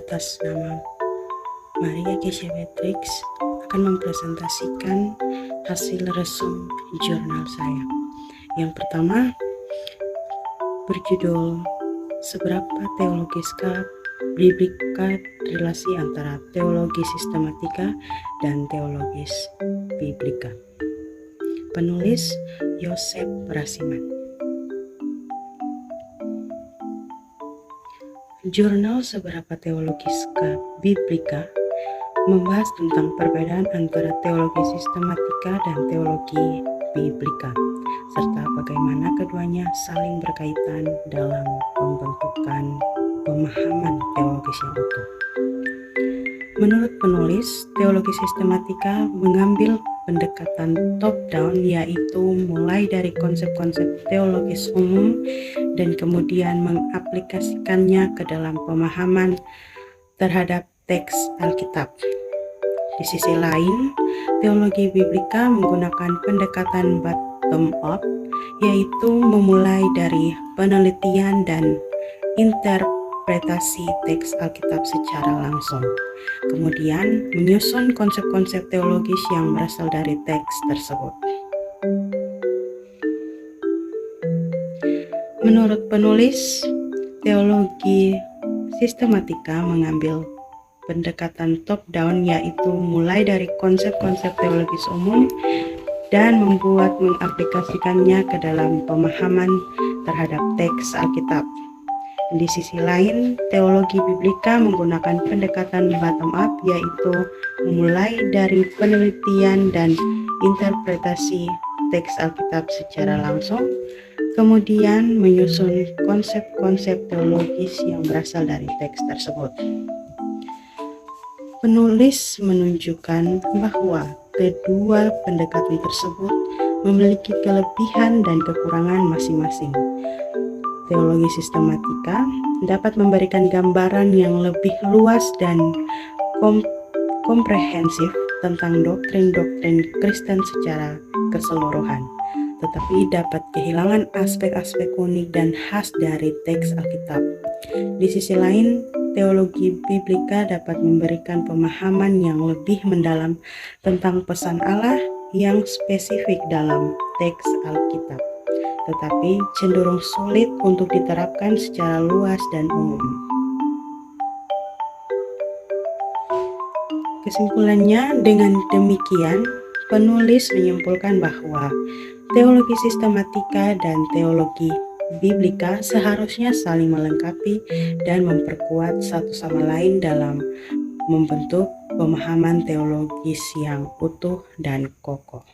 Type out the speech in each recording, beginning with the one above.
atas nama Maria Keisha Beatrix akan mempresentasikan hasil resum jurnal saya. Yang pertama berjudul Seberapa Teologiskah Biblika Relasi Antara Teologi Sistematika dan Teologis Biblika. Penulis Yosef Rasiman. Jurnal Seberapa Teologiskah Biblika membahas tentang perbedaan antara teologi sistematika dan teologi biblika, serta bagaimana keduanya saling berkaitan dalam pembentukan pemahaman teologis yang utuh. Menurut penulis, teologi sistematika mengambil pendekatan top-down, yaitu mulai dari konsep-konsep teologis umum dan kemudian mengaplikasikannya ke dalam pemahaman terhadap teks Alkitab. Di sisi lain, teologi biblika menggunakan pendekatan bottom-up, yaitu memulai dari penelitian dan interpretasi teks Alkitab secara langsung, kemudian menyusun konsep-konsep teologis yang berasal dari teks tersebut. Menurut penulis, teologi sistematika mengambil pendekatan top-down, yaitu mulai dari konsep-konsep teologis umum dan mengaplikasikannya ke dalam pemahaman terhadap teks Alkitab. Di sisi lain, teologi biblika menggunakan pendekatan bottom-up, yaitu mulai dari penelitian dan interpretasi teks Alkitab secara langsung, kemudian menyusun konsep-konsep teologis yang berasal dari teks tersebut. Penulis menunjukkan bahwa kedua pendekatan tersebut memiliki kelebihan dan kekurangan masing-masing. Teologi sistematika dapat memberikan gambaran yang lebih luas dan komprehensif tentang doktrin-doktrin Kristen secara keseluruhan, tetapi dapat kehilangan aspek-aspek unik dan khas dari teks Alkitab. Di sisi lain, teologi biblika dapat memberikan pemahaman yang lebih mendalam tentang pesan Allah yang spesifik dalam teks Alkitab, tetapi cenderung sulit untuk diterapkan secara luas dan umum. Kesimpulannya, dengan demikian, penulis menyimpulkan bahwa teologi sistematika dan teologi biblika seharusnya saling melengkapi dan memperkuat satu sama lain dalam membentuk pemahaman teologis yang utuh dan kokoh.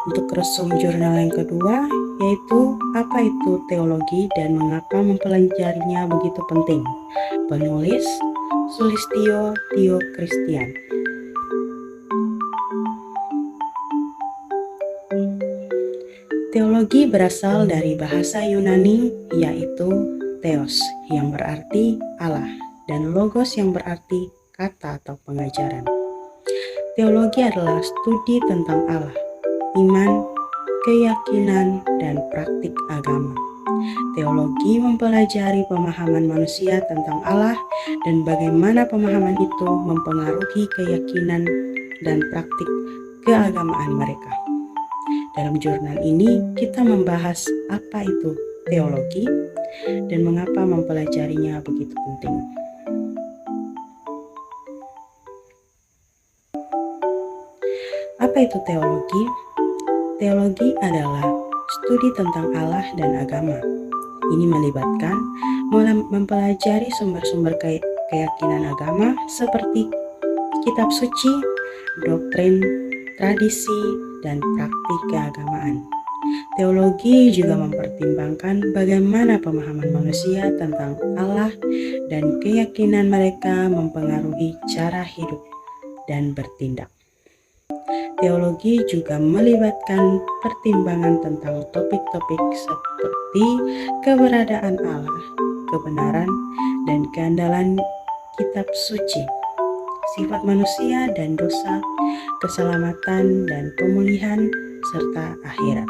Untuk resum jurnal yang kedua, yaitu apa itu teologi dan mengapa mempelajarinya begitu penting. Penulis Sulistyo Tio Christian. Teologi berasal dari bahasa Yunani, yaitu theos yang berarti Allah dan logos yang berarti kata atau pengajaran. Teologi adalah studi tentang Allah, iman, keyakinan, dan praktik agama. Teologi mempelajari pemahaman manusia tentang Allah dan bagaimana pemahaman itu mempengaruhi keyakinan dan praktik keagamaan mereka. Dalam jurnal ini, kita membahas apa itu teologi dan mengapa mempelajarinya begitu penting. Apa itu teologi? Teologi adalah studi tentang Allah dan agama. Ini melibatkan mempelajari sumber-sumber keyakinan agama seperti kitab suci, doktrin, tradisi, dan praktik keagamaan. Teologi juga mempertimbangkan bagaimana pemahaman manusia tentang Allah dan keyakinan mereka mempengaruhi cara hidup dan bertindak. Teologi juga melibatkan pertimbangan tentang topik-topik seperti keberadaan Allah, kebenaran, dan keandalan kitab suci, sifat manusia dan dosa, keselamatan dan pemulihan, serta akhirat.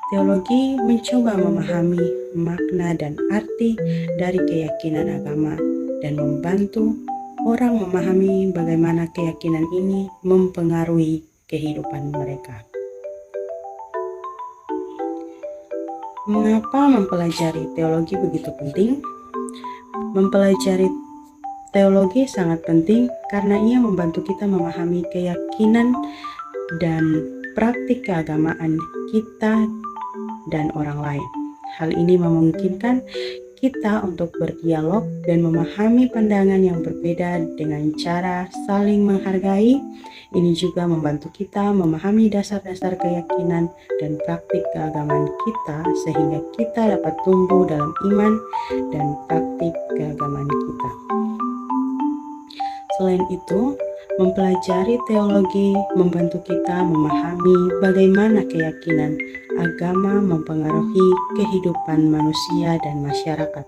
Teologi mencoba memahami makna dan arti dari keyakinan agama dan membantu orang memahami bagaimana keyakinan ini mempengaruhi kehidupan mereka. Mengapa mempelajari teologi begitu penting? Mempelajari teologi sangat penting karena ia membantu kita memahami keyakinan dan praktik keagamaan kita dan orang lain. Hal ini memungkinkan kita untuk berdialog dan memahami pandangan yang berbeda dengan cara saling menghargai. Ini juga membantu kita memahami dasar-dasar keyakinan dan praktik keagamaan kita sehingga kita dapat tumbuh dalam iman dan praktik keagamaan kita. Selain itu, mempelajari teologi membantu kita memahami bagaimana keyakinan agama mempengaruhi kehidupan manusia dan masyarakat.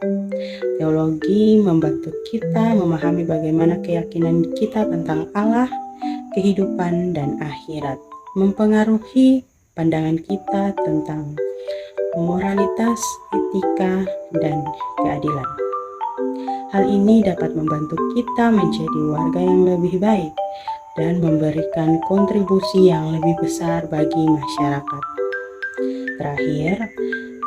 Teologi membantu kita memahami bagaimana keyakinan kita tentang Allah, kehidupan, dan akhirat mempengaruhi pandangan kita tentang moralitas, etika, dan keadilan. Hal ini dapat membantu kita menjadi warga yang lebih baik dan memberikan kontribusi yang lebih besar bagi masyarakat. Terakhir,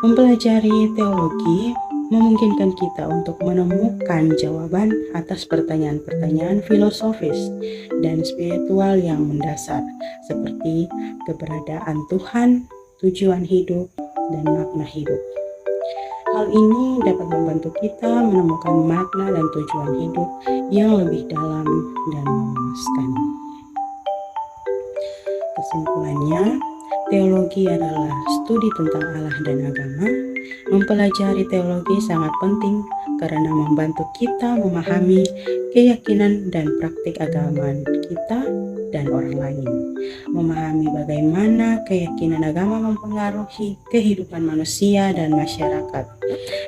mempelajari teologi memungkinkan kita untuk menemukan jawaban atas pertanyaan-pertanyaan filosofis dan spiritual yang mendasar, seperti keberadaan Tuhan, tujuan hidup, dan makna hidup. Hal ini dapat membantu kita menemukan makna dan tujuan hidup yang lebih dalam dan memuaskan. Kesimpulannya, teologi adalah studi tentang Allah dan agama. Mempelajari teologi sangat penting karena membantu kita memahami keyakinan dan praktik agama kita dan orang lain. Memahami bagaimana keyakinan agama mempengaruhi kehidupan manusia dan masyarakat,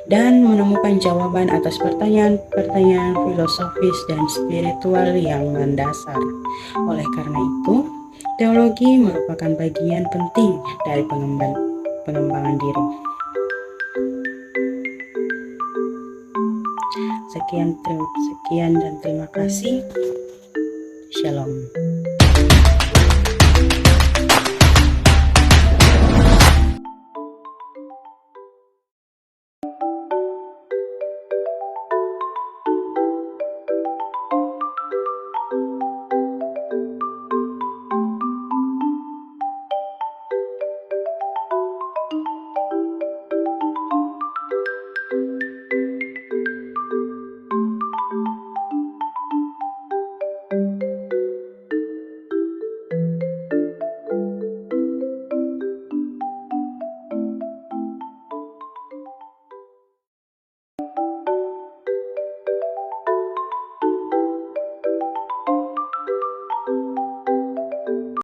dan menemukan jawaban atas pertanyaan-pertanyaan filosofis dan spiritual yang mendasar. Oleh karena itu, teologi merupakan bagian penting dari pengembangan diri. Sekian dan terima kasih. Shalom.